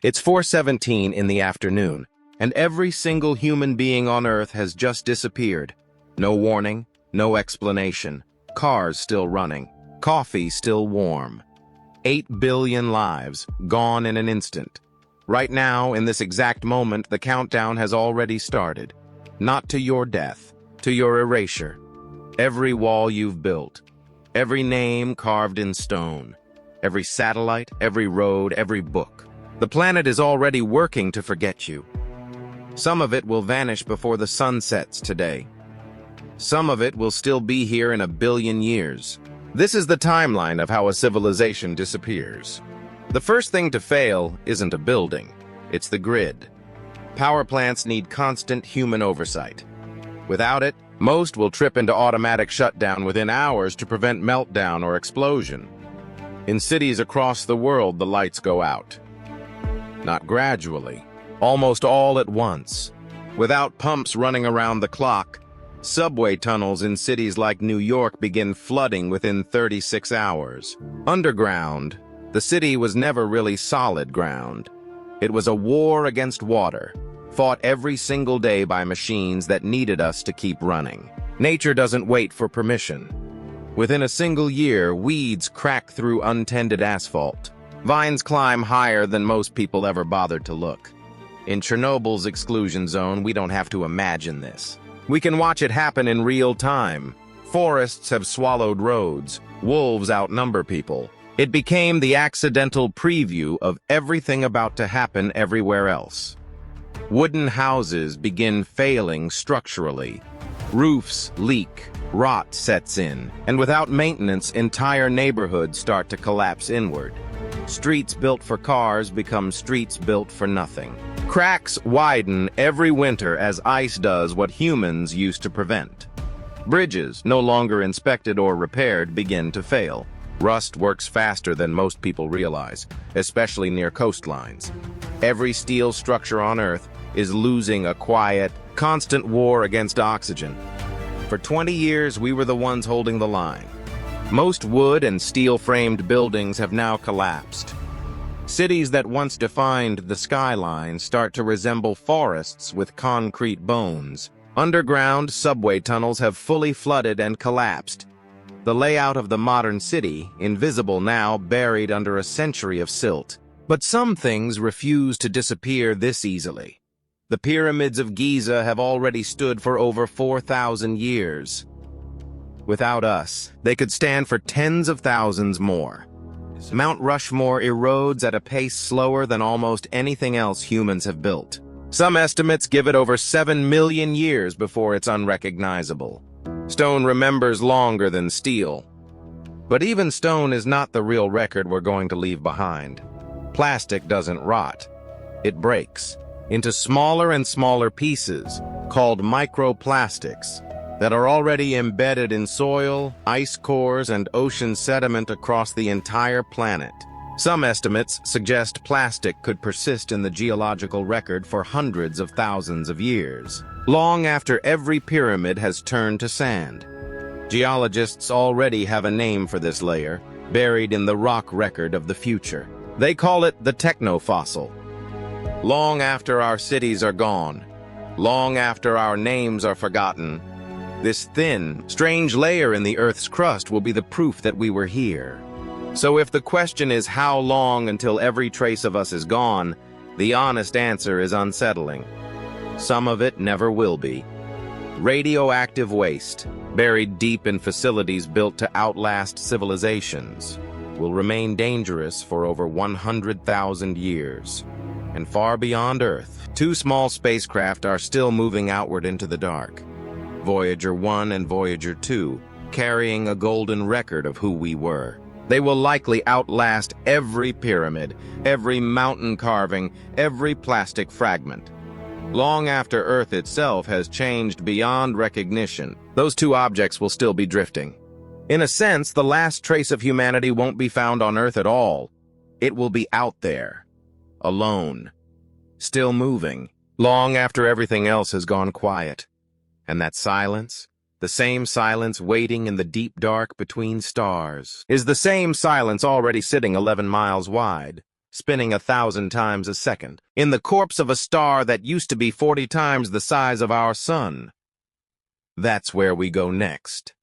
It's 4:17 in the afternoon, and every single human being on Earth has just disappeared. No warning, no explanation. Cars still running, coffee still warm. 8 billion lives, gone in an instant. Right now, in this exact moment, the countdown has already started. Not to your death, to your erasure. Every wall you've built, every name carved in stone, every satellite, every road, every book. The planet is already working to forget you. Some of it will vanish before the sun sets today. Some of it will still be here in 1 billion years. This is the timeline of how a civilization disappears. The first thing to fail isn't a building, it's the grid. Power plants need constant human oversight. Without it, most will trip into automatic shutdown within hours to prevent meltdown or explosion. In cities across the world, the lights go out. Not gradually, almost all at once. Without pumps running around the clock, subway tunnels in cities like New York begin flooding within 36 hours. Underground, the city was never really solid ground. It was a war against water, fought every single day by machines that needed us to keep running. Nature doesn't wait for permission. Within a single year, weeds crack through untended asphalt. Vines climb higher than most people ever bothered to look. In Chernobyl's exclusion zone, we don't have to imagine this. We can watch it happen in real time. Forests have swallowed roads. Wolves outnumber people. It became the accidental preview of everything about to happen everywhere else. Wooden houses begin failing structurally. Roofs leak. Rot sets in. And without maintenance, entire neighborhoods start to collapse inward. Streets built for cars become streets built for nothing. Cracks widen every winter as ice does what humans used to prevent. Bridges, no longer inspected or repaired, begin to fail. Rust works faster than most people realize, especially near coastlines. Every steel structure on Earth is losing a quiet, constant war against oxygen. For 20 years, we were the ones holding the line. Most wood and steel-framed buildings have now collapsed. Cities that once defined the skyline start to resemble forests with concrete bones. Underground subway tunnels have fully flooded and collapsed. The layout of the modern city, invisible now, buried under a century of silt. But some things refuse to disappear this easily. The pyramids of Giza have already stood for over 4,000 years. Without us, they could stand for tens of thousands more. Mount Rushmore erodes at a pace slower than almost anything else humans have built. Some estimates give it over 7 million years before it's unrecognizable. Stone remembers longer than steel. But even stone is not the real record we're going to leave behind. Plastic doesn't rot. It breaks into smaller and smaller pieces called microplastics that are already embedded in soil, ice cores, and ocean sediment across the entire planet. Some estimates suggest plastic could persist in the geological record for hundreds of thousands of years, long after every pyramid has turned to sand. Geologists already have a name for this layer, buried in the rock record of the future. They call it the technofossil. Long after our cities are gone, long after our names are forgotten, this thin, strange layer in the Earth's crust will be the proof that we were here. So if the question is how long until every trace of us is gone, the honest answer is unsettling. Some of it never will be. Radioactive waste, buried deep in facilities built to outlast civilizations, will remain dangerous for over 100,000 years. And far beyond Earth, 2 small spacecraft are still moving outward into the dark. Voyager 1 and Voyager 2, carrying a golden record of who we were. They will likely outlast every pyramid, every mountain carving, every plastic fragment. Long after Earth itself has changed beyond recognition, those 2 objects will still be drifting. In a sense, the last trace of humanity won't be found on Earth at all. It will be out there, alone, still moving, long after everything else has gone quiet. And that silence, the same silence waiting in the deep dark between stars, is the same silence already sitting 11 miles wide. spinning 1,000 times a second, in the corpse of a star that used to be 40 times the size of our sun. That's where we go next.